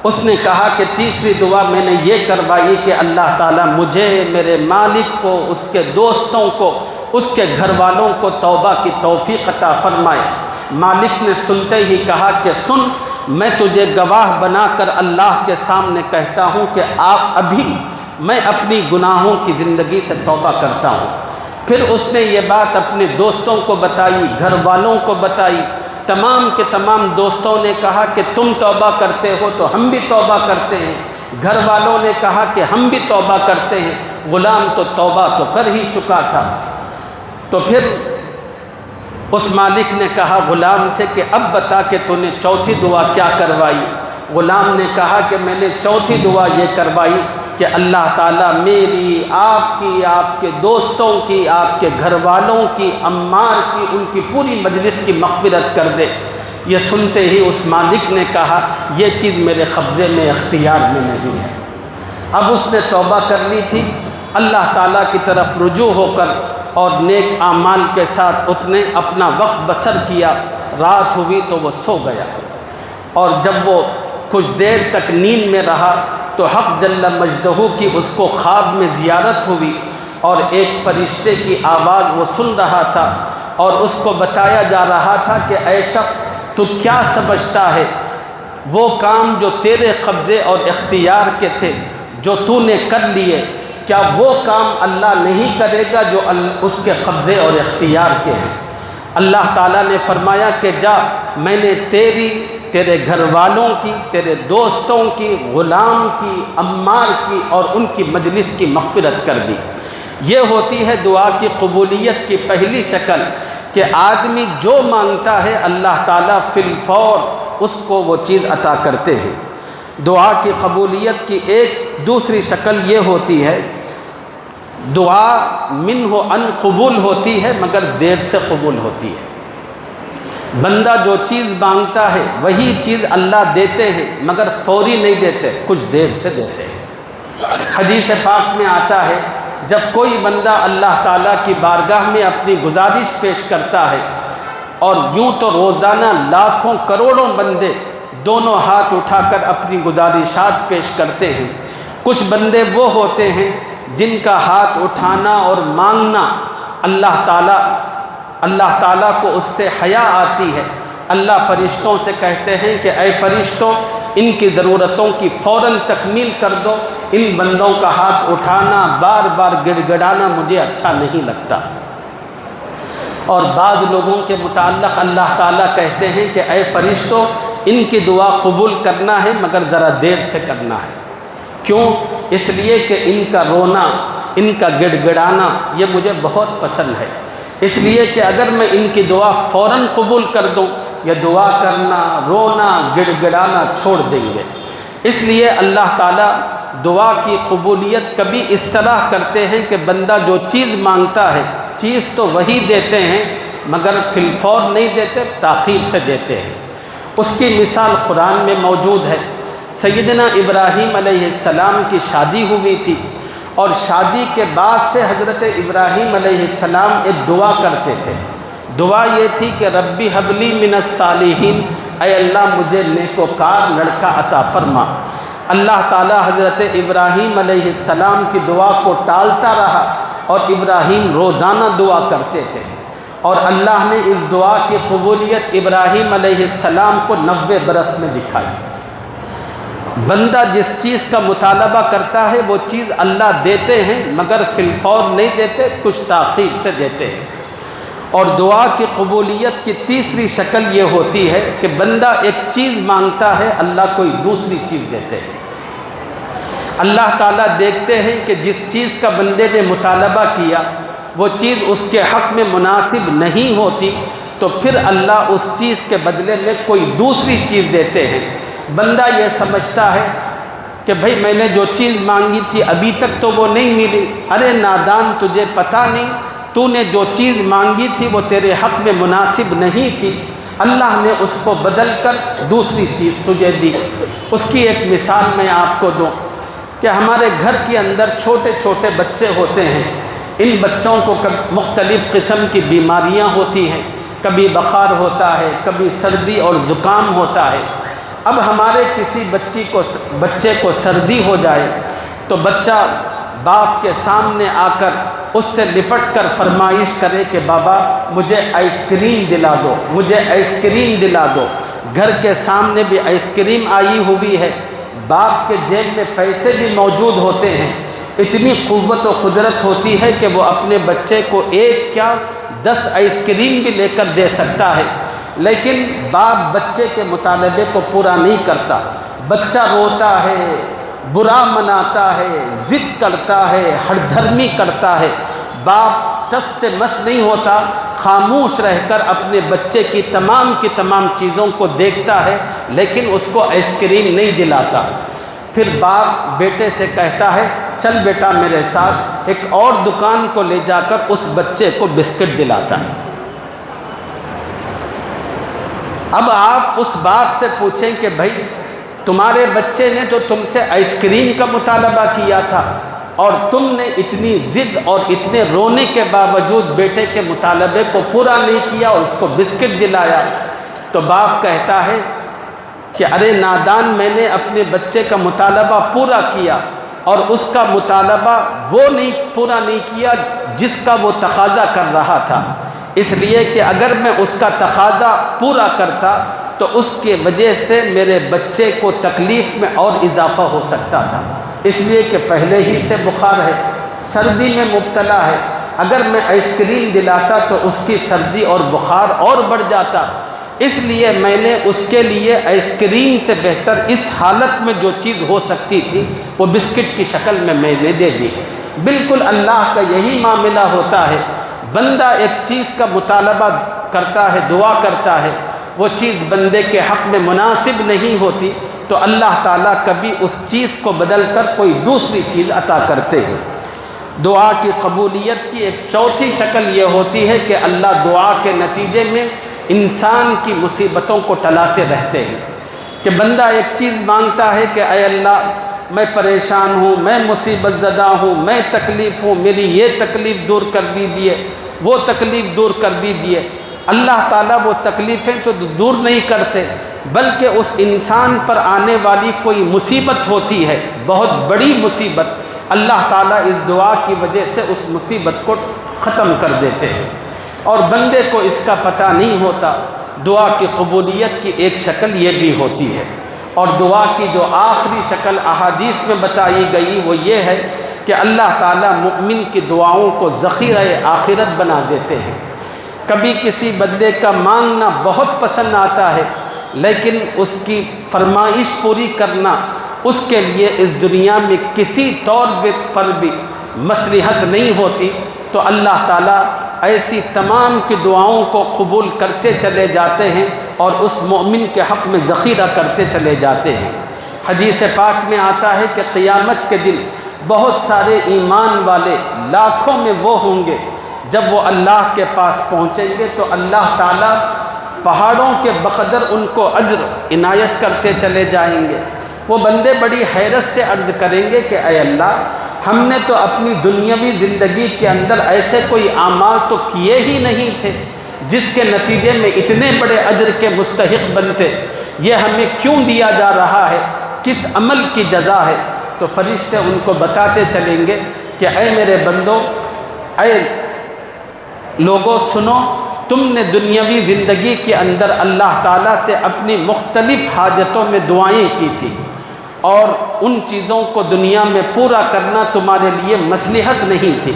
اس نے کہا کہ تیسری دعا میں نے یہ کروائی کہ اللہ تعالیٰ مجھے، میرے مالک کو، اس کے دوستوں کو، اس کے گھر والوں کو توبہ کی توفیق عطا فرمائے۔ مالک نے سنتے ہی کہا کہ سن، میں تجھے گواہ بنا کر اللہ کے سامنے کہتا ہوں کہ آپ ابھی میں اپنی گناہوں کی زندگی سے توبہ کرتا ہوں۔ پھر اس نے یہ بات اپنے دوستوں کو بتائی، گھر والوں کو بتائی۔ تمام کے تمام دوستوں نے کہا کہ تم توبہ کرتے ہو تو ہم بھی توبہ کرتے ہیں۔ گھر والوں نے کہا کہ ہم بھی توبہ کرتے ہیں۔ غلام تو توبہ تو کر ہی چکا تھا۔ تو پھر اس مالک نے کہا غلام سے کہ اب بتا کہ تو نے چوتھی دعا کیا کروائی؟ غلام نے کہا کہ میں نے چوتھی دعا یہ کروائی کہ اللہ تعالیٰ میری، آپ کی، آپ کے دوستوں کی، آپ کے گھر والوں کی، عمار کی، ان کی پوری مجلس کی مغفرت کر دے۔ یہ سنتے ہی اس مالک نے کہا یہ چیز میرے قبضے میں، اختیار میں نہیں ہے۔ اب اس نے توبہ کر لی تھی، اللہ تعالیٰ کی طرف رجوع ہو کر اور نیک اعمال کے ساتھ اس نے اپنا وقت بسر کیا۔ رات ہوئی تو وہ سو گیا، اور جب وہ کچھ دیر تک نیند میں رہا تو حق جل مجدہ کی اس کو خواب میں زیارت ہوئی، اور ایک فرشتے کی آواز وہ سن رہا تھا، اور اس کو بتایا جا رہا تھا کہ اے شخص تو کیا سمجھتا ہے، وہ کام جو تیرے قبضے اور اختیار کے تھے جو تو نے کر لیے، کیا وہ کام اللہ نہیں کرے گا جو اس کے قبضے اور اختیار کے ہیں؟ اللہ تعالیٰ نے فرمایا کہ جا، میں نے تیری، تیرے گھر والوں کی، تیرے دوستوں کی، غلام کی، عمار کی اور ان کی مجلس کی مغفرت کر دی۔ یہ ہوتی ہے دعا کی قبولیت کی پہلی شکل کہ آدمی جو مانگتا ہے اللہ تعالیٰ فی الفور اس کو وہ چیز عطا کرتے ہیں۔ دعا کی قبولیت کی ایک دوسری شکل یہ ہوتی ہے دعا منہ ان قبول ہوتی ہے مگر دیر سے قبول ہوتی ہے۔ بندہ جو چیز مانگتا ہے وہی چیز اللہ دیتے ہیں مگر فوری نہیں دیتے، کچھ دیر سے دیتے ہیں۔ حدیث پاک میں آتا ہے جب کوئی بندہ اللہ تعالیٰ کی بارگاہ میں اپنی گزارش پیش کرتا ہے، اور یوں تو روزانہ لاکھوں کروڑوں بندے دونوں ہاتھ اٹھا کر اپنی گزارشات پیش کرتے ہیں، کچھ بندے وہ ہوتے ہیں جن کا ہاتھ اٹھانا اور مانگنا اللہ تعالیٰ کو اس سے حیا آتی ہے۔ اللہ فرشتوں سے کہتے ہیں کہ اے فرشتوں، ان کی ضرورتوں کی فوراً تکمیل کر دو، ان بندوں کا ہاتھ اٹھانا بار بار گڑ گڑانا مجھے اچھا نہیں لگتا۔ اور بعض لوگوں کے متعلق اللہ تعالیٰ کہتے ہیں کہ اے فرشتوں، ان کی دعا قبول کرنا ہے مگر ذرا دیر سے کرنا ہے۔ کیوں؟ اس لیے کہ ان کا رونا، ان کا گڑ گڑانا یہ مجھے بہت پسند ہے، اس لیے کہ اگر میں ان کی دعا فوراً قبول کر دوں، یہ دعا کرنا، رونا، گڑ گڑانا چھوڑ دیں گے۔ اس لیے اللہ تعالیٰ دعا کی قبولیت کبھی اس طرح کرتے ہیں کہ بندہ جو چیز مانگتا ہے چیز تو وہی دیتے ہیں مگر فی الفور نہیں دیتے، تاخیر سے دیتے ہیں۔ اس کی مثال قرآن میں موجود ہے۔ سیدنا ابراہیم علیہ السلام کی شادی ہوئی تھی، اور شادی کے بعد سے حضرت ابراہیم علیہ السلام ایک دعا کرتے تھے۔ دعا یہ تھی کہ ربی حبلی من الصالحین، اے اللہ مجھے نیکوکار لڑکا عطا فرما۔ اللہ تعالیٰ حضرت ابراہیم علیہ السلام کی دعا کو ٹالتا رہا، اور ابراہیم روزانہ دعا کرتے تھے، اور اللہ نے اس دعا کی قبولیت ابراہیم علیہ السلام کو 90 برس میں دکھائی۔ بندہ جس چیز کا مطالبہ کرتا ہے وہ چیز اللہ دیتے ہیں مگر فی الفور نہیں دیتے، کچھ تاخیر سے دیتے ہیں۔ اور دعا کی قبولیت کی تیسری شکل یہ ہوتی ہے کہ بندہ ایک چیز مانگتا ہے، اللہ کوئی دوسری چیز دیتے ہیں۔ اللہ تعالیٰ دیکھتے ہیں کہ جس چیز کا بندے نے مطالبہ کیا وہ چیز اس کے حق میں مناسب نہیں ہوتی، تو پھر اللہ اس چیز کے بدلے میں کوئی دوسری چیز دیتے ہیں۔ بندہ یہ سمجھتا ہے کہ بھئی میں نے جو چیز مانگی تھی ابھی تک تو وہ نہیں ملی۔ ارے نادان، تجھے پتہ نہیں، تو نے جو چیز مانگی تھی وہ تیرے حق میں مناسب نہیں تھی، اللہ نے اس کو بدل کر دوسری چیز تجھے دی۔ اس کی ایک مثال میں آپ کو دوں کہ ہمارے گھر کے اندر چھوٹے چھوٹے بچے ہوتے ہیں، ان بچوں کو مختلف قسم کی بیماریاں ہوتی ہیں، کبھی بخار ہوتا ہے، کبھی سردی اور زکام ہوتا ہے۔ اب ہمارے کسی بچے کو سردی ہو جائے تو بچہ باپ کے سامنے آ کر اس سے لپٹ کر فرمائش کرے کہ بابا مجھے آئس کریم دلا دو، مجھے آئس کریم دلا دو۔ گھر کے سامنے بھی آئس کریم آئی ہوئی ہے، باپ کے جیب میں پیسے بھی موجود ہوتے ہیں، اتنی قوت و قدرت ہوتی ہے کہ وہ اپنے بچے کو ایک کیا 10 آئس کریم بھی لے کر دے سکتا ہے، لیکن باپ بچے کے مطالبے کو پورا نہیں کرتا۔ بچہ روتا ہے، برا مناتا ہے، ضد کرتا ہے، ہر دھرمی کرتا ہے، باپ ٹس سے مس نہیں ہوتا، خاموش رہ کر اپنے بچے کی تمام چیزوں کو دیکھتا ہے لیکن اس کو آئس کریم نہیں دلاتا۔ پھر باپ بیٹے سے کہتا ہے چل بیٹا میرے ساتھ، ایک اور دکان کو لے جا کر اس بچے کو بسکٹ دلاتا ہے۔ اب آپ اس باپ سے پوچھیں کہ بھائی تمہارے بچے نے تو تم سے آئس کریم کا مطالبہ کیا تھا، اور تم نے اتنی ضد اور اتنے رونے کے باوجود بیٹے کے مطالبے کو پورا نہیں کیا اور اس کو بسکٹ دلایا۔ تو باپ کہتا ہے کہ ارے نادان، میں نے اپنے بچے کا مطالبہ پورا کیا، اور اس کا مطالبہ وہ پورا نہیں کیا جس کا وہ تقاضا کر رہا تھا، اس لیے کہ اگر میں اس کا تقاضا پورا کرتا تو اس کی وجہ سے میرے بچے کو تکلیف میں اور اضافہ ہو سکتا تھا، اس لیے کہ پہلے ہی سے بخار ہے، سردی میں مبتلا ہے، اگر میں آئس کریم دلاتا تو اس کی سردی اور بخار اور بڑھ جاتا، اس لیے میں نے اس کے لیے آئس کریم سے بہتر اس حالت میں جو چیز ہو سکتی تھی وہ بسکٹ کی شکل میں نے دے دی۔ بالکل اللہ کا یہی معاملہ ہوتا ہے، بندہ ایک چیز کا مطالبہ کرتا ہے، دعا کرتا ہے، وہ چیز بندے کے حق میں مناسب نہیں ہوتی تو اللہ تعالیٰ کبھی اس چیز کو بدل کر کوئی دوسری چیز عطا کرتے ہیں۔ دعا کی قبولیت کی ایک چوتھی شکل یہ ہوتی ہے کہ اللہ دعا کے نتیجے میں انسان کی مصیبتوں کو ٹلاتے رہتے ہیں، کہ بندہ ایک چیز مانگتا ہے کہ اے اللہ میں پریشان ہوں، میں مصیبت زدہ ہوں، میں تکلیف ہوں، میری یہ تکلیف دور کر دیجئے، وہ تکلیف دور کر دیجئے۔ اللہ تعالیٰ وہ تکلیفیں تو دور نہیں کرتے، بلکہ اس انسان پر آنے والی کوئی مصیبت ہوتی ہے، بہت بڑی مصیبت، اللہ تعالیٰ اس دعا کی وجہ سے اس مصیبت کو ختم کر دیتے ہیں، اور بندے کو اس کا پتہ نہیں ہوتا۔ دعا کی قبولیت کی ایک شکل یہ بھی ہوتی ہے، اور دعا کی جو آخری شکل احادیث میں بتائی گئی وہ یہ ہے کہ اللہ تعالیٰ مؤمن کی دعاؤں کو ذخیرہ آخرت بنا دیتے ہیں۔ کبھی کسی بندے کا مانگنا بہت پسند آتا ہے، لیکن اس کی فرمائش پوری کرنا اس کے لیے اس دنیا میں کسی طور پر بھی مصلحت نہیں ہوتی، تو اللہ تعالیٰ ایسی تمام کی دعاؤں کو قبول کرتے چلے جاتے ہیں اور اس مومن کے حق میں ذخیرہ کرتے چلے جاتے ہیں۔ حدیث پاک میں آتا ہے کہ قیامت کے دن بہت سارے ایمان والے لاکھوں میں وہ ہوں گے، جب وہ اللہ کے پاس پہنچیں گے تو اللہ تعالیٰ پہاڑوں کے بقدر ان کو اجر عنایت کرتے چلے جائیں گے۔ وہ بندے بڑی حیرت سے عرض کریں گے کہ اے اللہ، ہم نے تو اپنی دنیاوی زندگی کے اندر ایسے کوئی اعمال تو کیے ہی نہیں تھے جس کے نتیجے میں اتنے بڑے اجر کے مستحق بنتے، یہ ہمیں کیوں دیا جا رہا ہے، کس عمل کی جزا ہے؟ تو فرشتے ان کو بتاتے چلیں گے کہ اے میرے بندو، اے لوگوں سنو، تم نے دنیاوی زندگی کے اندر اللہ تعالیٰ سے اپنی مختلف حاجتوں میں دعائیں کی تھی، اور ان چیزوں کو دنیا میں پورا کرنا تمہارے لیے مصلحت نہیں تھی۔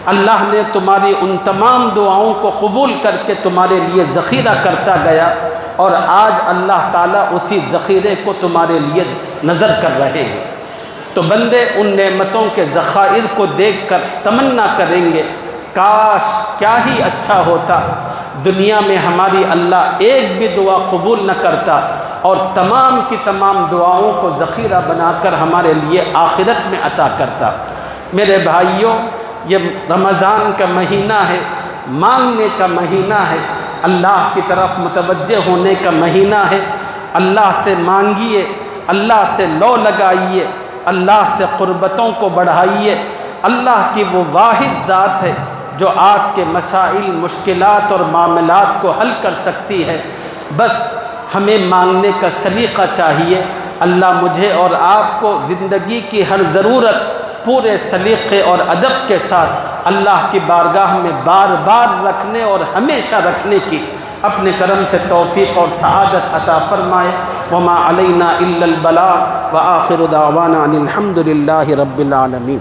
اللہ نے تمہاری ان تمام دعاؤں کو قبول کر کے تمہارے لیے ذخیرہ کرتا گیا، اور آج اللہ تعالیٰ اسی ذخیرے کو تمہارے لیے نظر کر رہے ہیں۔ تو بندے ان نعمتوں کے ذخائر کو دیکھ کر تمنا کریں گے، کاش کیا ہی اچھا ہوتا دنیا میں ہماری اللہ ایک بھی دعا قبول نہ کرتا، اور تمام کی تمام دعاؤں کو ذخیرہ بنا کر ہمارے لیے آخرت میں عطا کرتا۔ میرے بھائیوں، یہ رمضان کا مہینہ ہے، مانگنے کا مہینہ ہے، اللہ کی طرف متوجہ ہونے کا مہینہ ہے۔ اللہ سے مانگیے، اللہ سے لو لگائیے، اللہ سے قربتوں کو بڑھائیے۔ اللہ کی وہ واحد ذات ہے جو آپ کے مسائل، مشکلات اور معاملات کو حل کر سکتی ہے۔ بس ہمیں مانگنے کا سلیقہ چاہیے۔ اللہ مجھے اور آپ کو زندگی کی ہر ضرورت پورے سلیقے اور ادب کے ساتھ اللہ کی بارگاہ میں بار بار رکھنے اور ہمیشہ رکھنے کی اپنے کرم سے توفیق اور سعادت عطا فرمائے۔ وما علینا الا البلاغ، وآخر دعوانا ان الحمد للہ رب العالمین۔